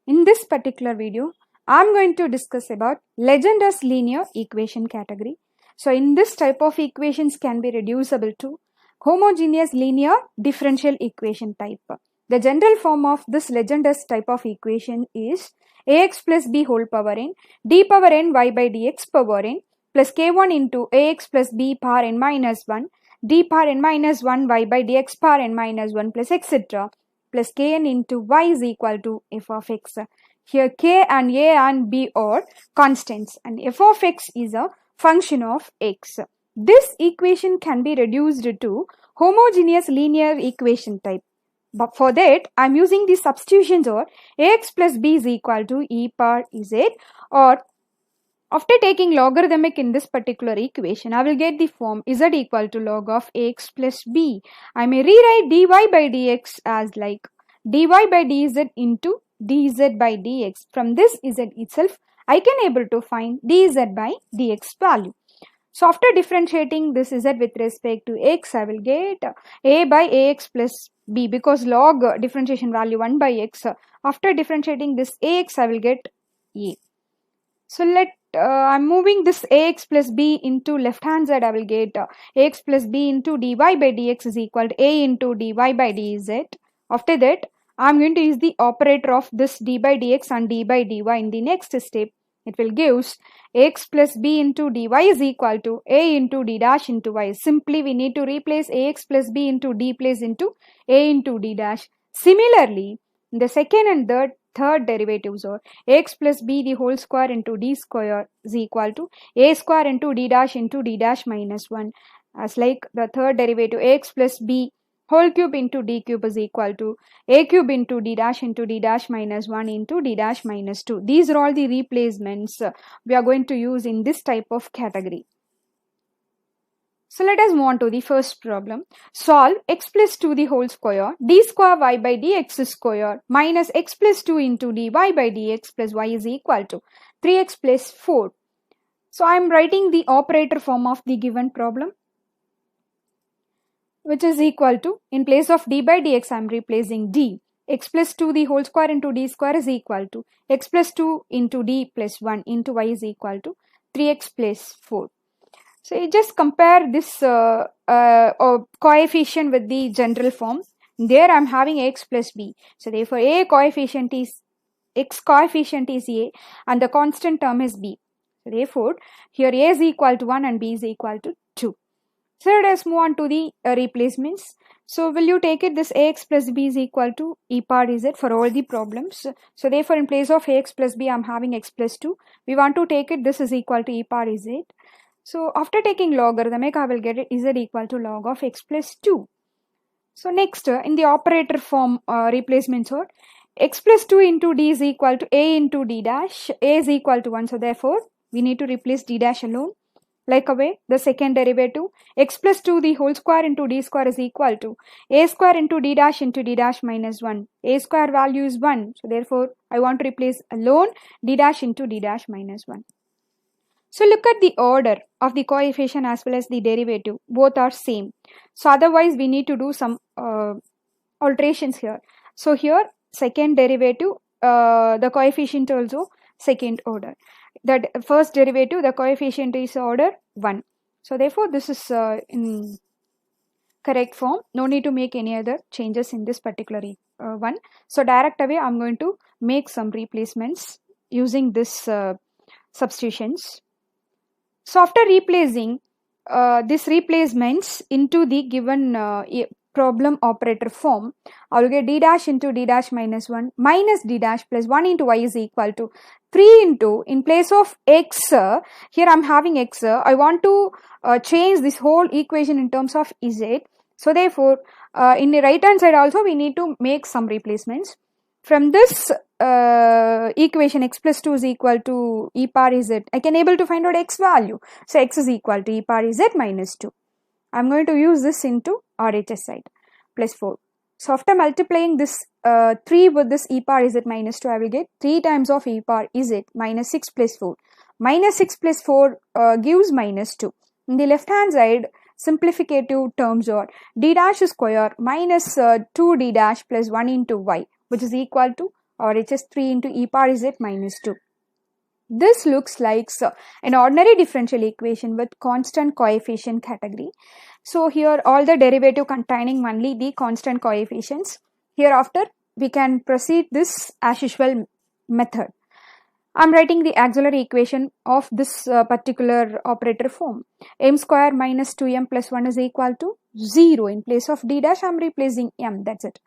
In this particular video, I am going to discuss about Legendre's linear equation category. So in this type of equations can be reducible to homogeneous linear differential equation type. The general form of this Legendre's type of equation is ax plus b whole power n d power n y by dx power n plus k1 into ax plus b power n minus 1 d power n minus 1 y by dx power n minus 1 plus etc. plus kn into y is equal to f of x. Here k and a and b are constants and f of x is a function of x. This equation can be reduced to homogeneous linear equation type. But for that, I am using the substitutions or ax plus b is equal to e power z, or after taking logarithmic in this particular equation, I will get the form z equal to log of ax plus b. I may rewrite dy by dx as like dy by dz into dz by dx. From this z itself, I can able to find dz by dx value. So after differentiating this z with respect to x, I will get a by ax plus b, because log differentiation value 1 by x. After differentiating this ax, I will get a. So I'm moving this ax plus b into left hand side. I will get ax plus b into dy by dx is equal to a into dy by dz. After that, I am going to use the operator of this d by dx and d by dy in the next step. It will give ax plus b into dy is equal to a into d dash into y. Simply we need to replace ax plus b into d place into a into d dash. Similarly, the second and third derivatives are x plus b the whole square into d square is equal to a square into d dash minus 1. As like the third derivative x plus b whole cube into d cube is equal to a cube into d dash minus 1 into d dash minus 2. These are all the replacements we are going to use in this type of category. So let us move on to the first problem. Solve x plus 2 the whole square d square y by dx square minus x plus 2 into dy by dx plus y is equal to 3x plus 4. So I am writing the operator form of the given problem, which is equal to, in place of d by dx I am replacing d. X plus 2 the whole square into d square is equal to x plus 2 into d plus 1 into y is equal to 3x plus 4. So you just compare this coefficient with the general form. There I am having x plus b. So therefore a coefficient is, x coefficient is a and the constant term is b. So therefore here a is equal to 1 and b is equal to 2. So let us move on to the replacements. So will you take it, this ax plus b is equal to e power z for all the problems. So therefore in place of ax plus b I am having x plus 2. We want to take it, this is equal to e power z. So after taking logarithmic, I will get it z equal to log of x plus 2. So next, in the operator form replacements are x plus 2 into d is equal to a into d dash. A is equal to 1. So therefore, we need to replace d dash alone. Like away, the second derivative, x plus 2 the whole square into d square is equal to a square into d dash minus 1. A square value is 1. So therefore, I want to replace alone d dash into d dash minus 1. So look at the order of the coefficient as well as the derivative. Both are same. So otherwise we need to do some alterations here. So here second derivative, the coefficient also second order. The first derivative, the coefficient is order 1. So therefore this is in correct form. No need to make any other changes in this particular one. So direct away I am going to make some replacements using this substitutions. So after replacing these replacements into the given problem operator form, I will get d dash into d dash minus 1 minus d dash plus 1 into y is equal to 3 into, in place of x, here I am having x, I want to change this whole equation in terms of z. So therefore, in the right hand side also we need to make some replacements. From this equation x plus 2 is equal to e power z, I can able to find out x value. So x is equal to e power z minus 2. I am going to use this into RHS side plus 4. So after multiplying this 3 with this e power z minus 2, I will get 3 times of e power z minus 6 plus 4. Minus 6 plus 4 gives minus 2. In the left hand side, simplificative terms are d dash square minus 2d dash plus 1 into y, which is equal to RHS 3 into e power z minus 2. This looks like an ordinary differential equation with constant coefficient category. So here all the derivative containing only the constant coefficients. Hereafter we can proceed this as usual method. I am writing the auxiliary equation of this particular operator form. M square minus 2m plus 1 is equal to 0. In place of d dash I am replacing m, that's it.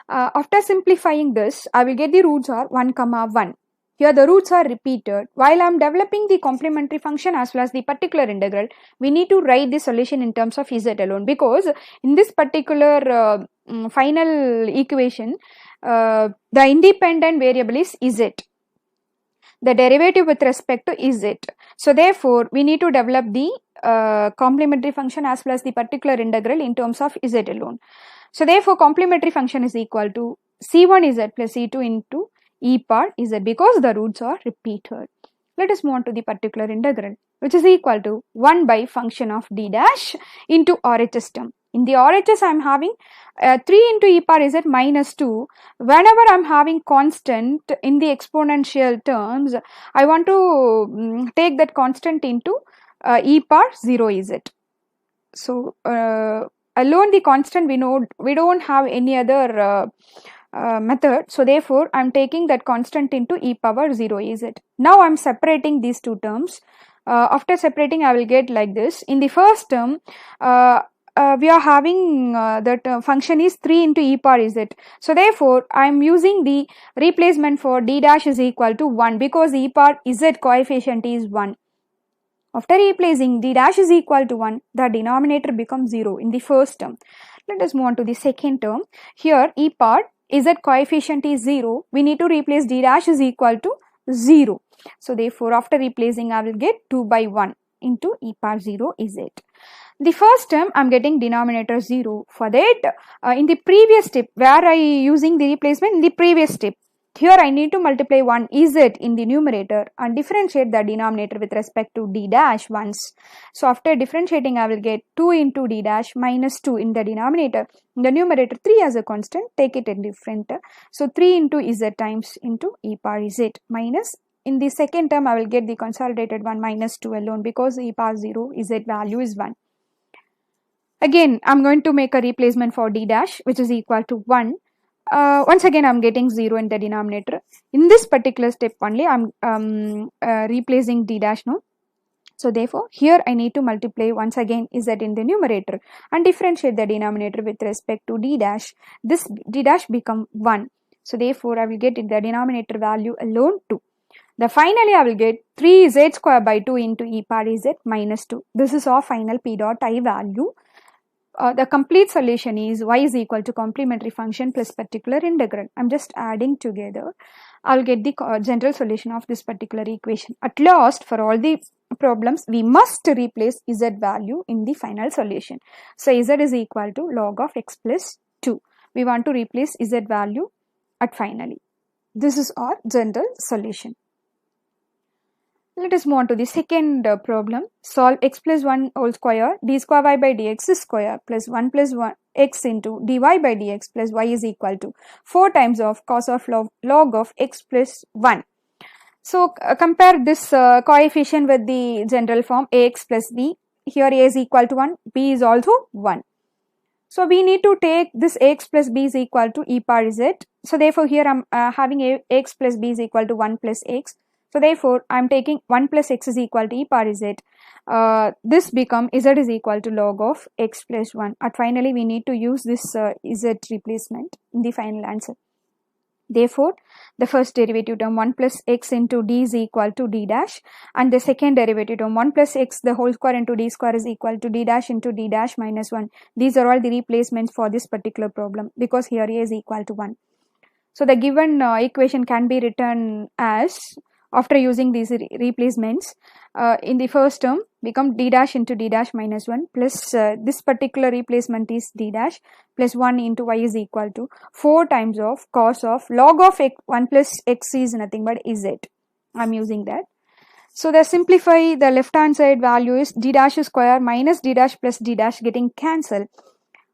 After simplifying this, I will get the roots are 1 comma 1. Here the roots are repeated. While I am developing the complementary function as well as the particular integral, we need to write the solution in terms of z alone, because in this particular final equation, the independent variable is z. The derivative with respect to z. So therefore, we need to develop the complementary function as well as the particular integral in terms of z alone. So therefore, complementary function is equal to c1z plus c2 into e power z, because the roots are repeated. Let us move on to the particular integral, which is equal to 1 by function of d dash into RHS term. In the RHS, I am having 3 into e power z minus 2. Whenever I am having constant in the exponential terms, I want to take that constant into e power 0 z. So alone the constant, we know we don't have any other method. So therefore, I am taking that constant into e power 0 z. Now I am separating these two terms. After separating, I will get like this. In the first term, we are having that function is 3 into e power z. So therefore, I am using the replacement for d dash is equal to 1, because e power z coefficient is 1. After replacing d dash is equal to 1, the denominator becomes 0 in the first term. Let us move on to the second term. Here e power z coefficient is 0. We need to replace d dash is equal to 0. So therefore, after replacing, I will get 2 by 1 into e power 0 z. The first term I am getting denominator 0. For that, in the previous step, where I using the replacement in the previous step, here I need to multiply 1 z in the numerator and differentiate the denominator with respect to d dash once. So after differentiating, I will get 2 into d dash minus 2 in the denominator. In the numerator 3 as a constant, take it in different. So 3 into z times into e power z minus, in the second term I will get the consolidated one minus 2 alone, because e power 0 z value is 1. Again, I am going to make a replacement for d dash, which is equal to 1. Once again, I am getting 0 in the denominator. In this particular step only, I am replacing d dash now. So therefore, here I need to multiply once again z in the numerator and differentiate the denominator with respect to d dash. This d dash become 1. So therefore, I will get in the denominator value alone 2. Then finally, I will get 3z square by 2 into e power z minus 2. This is our final p dot I value. The complete solution is y is equal to complementary function plus particular integral. I am just adding together. I will get the general solution of this particular equation. At last, for all the problems, we must replace z value in the final solution. So z is equal to log of x plus 2. We want to replace z value at finally. This is our general solution. Let us move on to the second problem. Solve x plus 1 whole square d square y by dx square plus 1 plus 1 x into dy by dx plus y is equal to 4 times of cos of log of x plus 1. So compare this coefficient with the general form ax plus b. Here a is equal to 1, b is also 1. So we need to take this ax plus b is equal to e power z. So therefore, here I am having ax plus b is equal to 1 plus x. So therefore, I am taking 1 plus x is equal to e power z. This become z is equal to log of x plus 1. And finally, we need to use this z replacement in the final answer. Therefore, the first derivative term 1 plus x into d is equal to d dash, and the second derivative term 1 plus x the whole square into d square is equal to d dash into d dash minus 1. These are all the replacements for this particular problem, because here a is equal to 1. So the given equation can be written as, after using these replacements, in the first term become d dash into d dash minus 1 plus this particular replacement is d dash plus 1 into y is equal to 4 times of cos of log of x, 1 plus x is nothing but z. I am using that. So the simplify, the left hand side value is d dash square minus d dash plus d dash getting cancelled.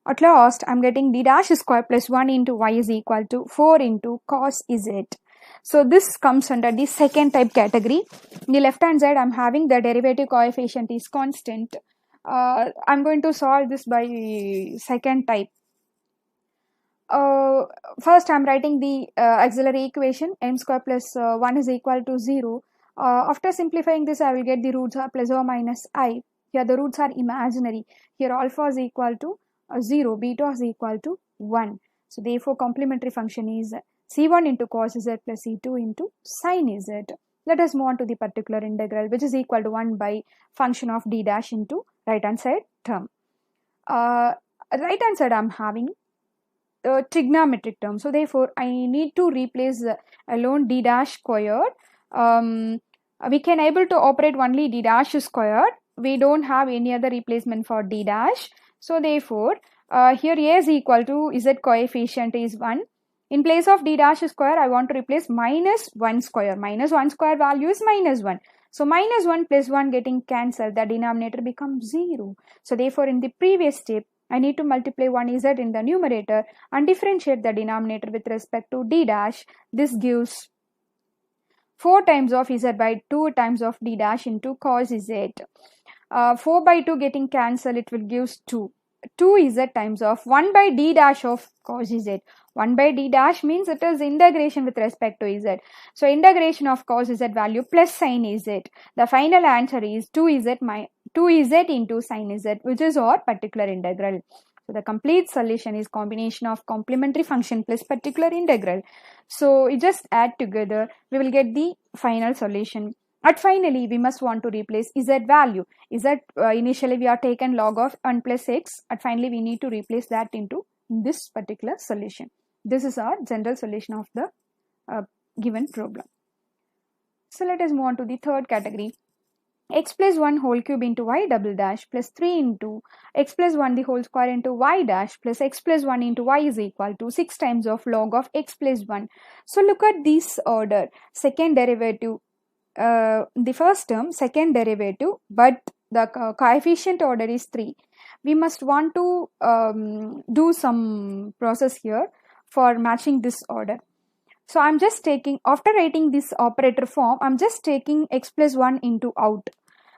At last, I'm getting d dash square plus 1 into y is equal to 4 into cos z. So this comes under the second type category. In the left hand side, I'm having the derivative coefficient is constant. I'm going to solve this by second type. First, I'm writing the auxiliary equation m square plus 1 is equal to 0. After simplifying this, I will get the roots are plus or minus I. Here the roots are imaginary. Here alpha is equal to 0, beta is equal to 1. So therefore complementary function is c1 into cos z plus c2 into sin z. Let us move on to the particular integral, which is equal to 1 by function of d dash into right hand side term. Right hand side I'm having the trigonometric term. So therefore I need to replace alone d dash squared. We can able to operate only d dash squared. We don't have any other replacement for d dash. So therefore here a is equal to z coefficient is 1. In place of d dash square, I want to replace minus 1 square. Minus 1 square value is minus 1. So minus 1 plus 1 getting cancelled, the denominator becomes 0. So therefore in the previous step, I need to multiply 1z in the numerator and differentiate the denominator with respect to d dash. This gives 4 times of z by 2 times of d dash into cos z. 4 by 2 getting cancelled, it will give 2. 2z times of 1 by d dash of cos z. 1 by d dash means it is integration with respect to z. So integration of cos z value plus sin z. The final answer is 2z into sin z, which is our particular integral. So the complete solution is combination of complementary function plus particular integral. So you just add together, we will get the final solution. And finally, we must want to replace z value. Z initially we are taken log of 1 plus x, and finally we need to replace that into this particular solution. This is our general solution of the given problem. So let us move on to the third category. X plus 1 whole cube into y double dash plus 3 into x plus 1 the whole square into y dash plus x plus 1 into y is equal to 6 times of log of x plus 1. So look at this order. Second derivative, the first term, second derivative, but the coefficient order is 3. We must want to do some process here for matching this order. So I'm just taking, after writing this operator form, I'm just taking x plus 1 into out.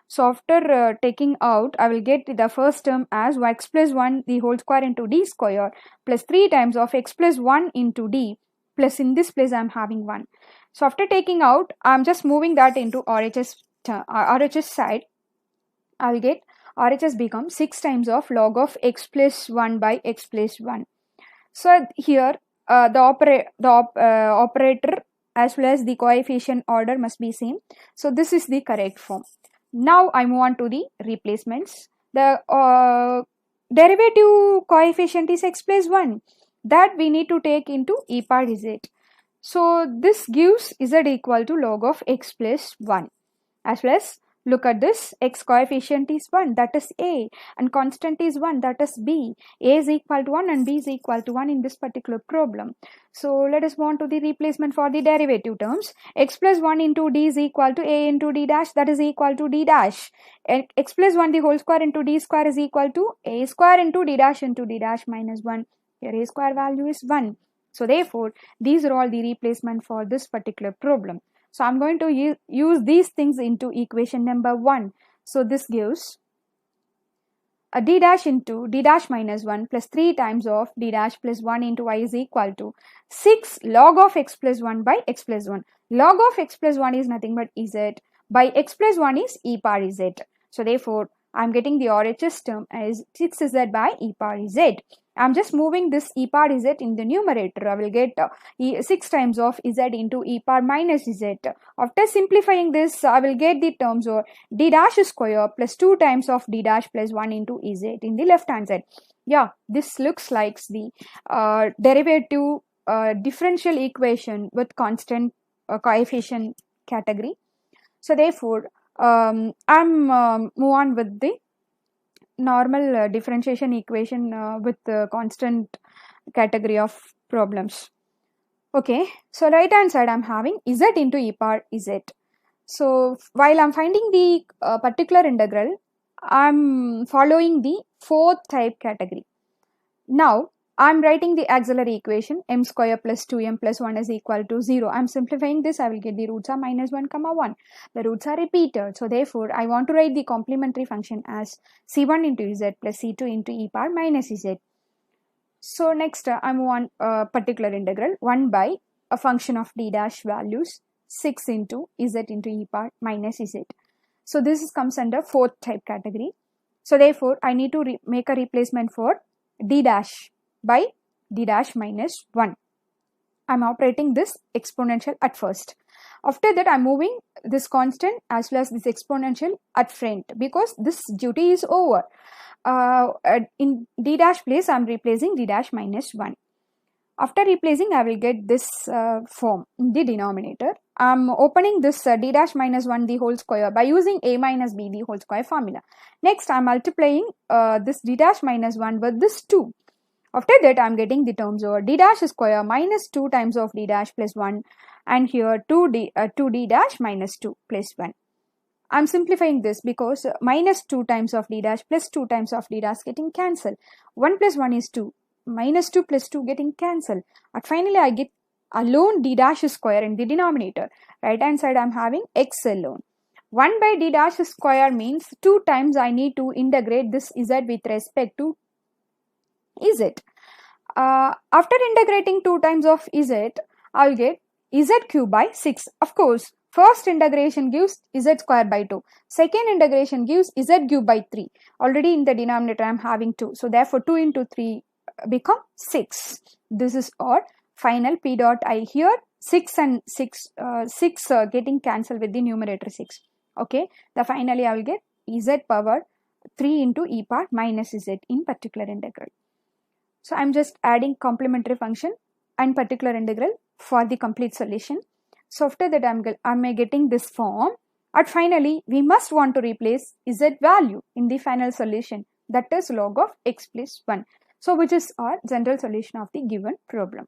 So after taking out, I will get the first term as x plus 1 the whole square into d square plus 3 times of x plus 1 into d plus in this place I'm having 1. So after taking out, I'm just moving that into RHS side. I will get RHS becomes 6 times of log of x plus 1 by x plus 1. So here the operator as well as the coefficient order must be same. So this is the correct form. Now I move on to the replacements. The derivative coefficient is x plus 1. That we need to take into e power z. So this gives z equal to log of x plus 1. As well as look at this, x coefficient is 1, that is a, and constant is 1, that is b. A is equal to 1 and b is equal to 1 in this particular problem. So let us move on to the replacement for the derivative terms. X plus 1 into d is equal to a into d dash, that is equal to d dash. And x plus 1 the whole square into d square is equal to a square into d dash minus 1. Here a square value is 1. So therefore, these are all the replacement for this particular problem. So I'm going to use these things into equation number 1. So this gives a d dash into d dash minus 1 plus 3 times of d dash plus 1 into y is equal to 6 log of x plus 1 by x plus 1. Log of x plus 1 is nothing but z by x plus 1 is e power z. So therefore, I'm getting the RHS term as 6z by e power z. I'm just moving this e power z in the numerator. I will get 6 times of z into e power minus z. After simplifying this, I will get the terms of d dash square plus 2 times of d dash plus 1 into z in the left hand side. Yeah, this looks like the derivative differential equation with constant coefficient category. So therefore, I'm move on with the normal differentiation equation with the constant category of problems. Okay, so right hand side I'm having z into e power z. So while I'm finding the particular integral, I'm following the fourth type category. Now I'm writing the auxiliary equation m square plus 2m plus 1 is equal to 0. I'm simplifying this. I will get the roots are minus 1 comma 1. The roots are repeated. So therefore, I want to write the complementary function as c1 into z plus c2 into e power minus z. So next I move on particular integral 1 by a function of d dash values 6 into z into e power minus z. So this comes under fourth type category. So therefore, I need to make a replacement for d dash by d dash minus 1. I'm operating this exponential at first. After that, I'm moving this constant as well as this exponential at front because this duty is over. In d dash place, I'm replacing d dash minus 1. After replacing, I will get this form in the denominator. I'm opening this d dash minus 1 the whole square by using a minus b the whole square formula. Next, I'm multiplying this d dash minus 1 with this 2. After that, I'm getting the terms over d dash square minus 2 times of d dash plus 1 and here 2d dash minus 2 plus 1. I'm simplifying this because minus 2 times of d dash plus 2 times of d dash getting cancelled. 1 plus 1 is 2. Minus 2 plus 2 getting cancelled. And finally, I get alone d dash square in the denominator. Right hand side, I'm having x alone. 1 by d dash square means 2 times I need to integrate this z with respect to z. After integrating 2 times of z, I'll get z cube by 6. Of course, first integration gives z square by 2. Second integration gives z cube by 3. Already in the denominator, I'm having 2. So therefore, 2 into 3 become 6. This is our final p dot I here. 6 and 6 getting cancelled with the numerator 6. Okay. The finally, I will get z power 3 into e power minus z in particular integral. So I'm just adding complementary function and particular integral for the complete solution. So after that, I'm getting this form. And finally, we must want to replace z value in the final solution, that is log of x plus 1. So which is our general solution of the given problem.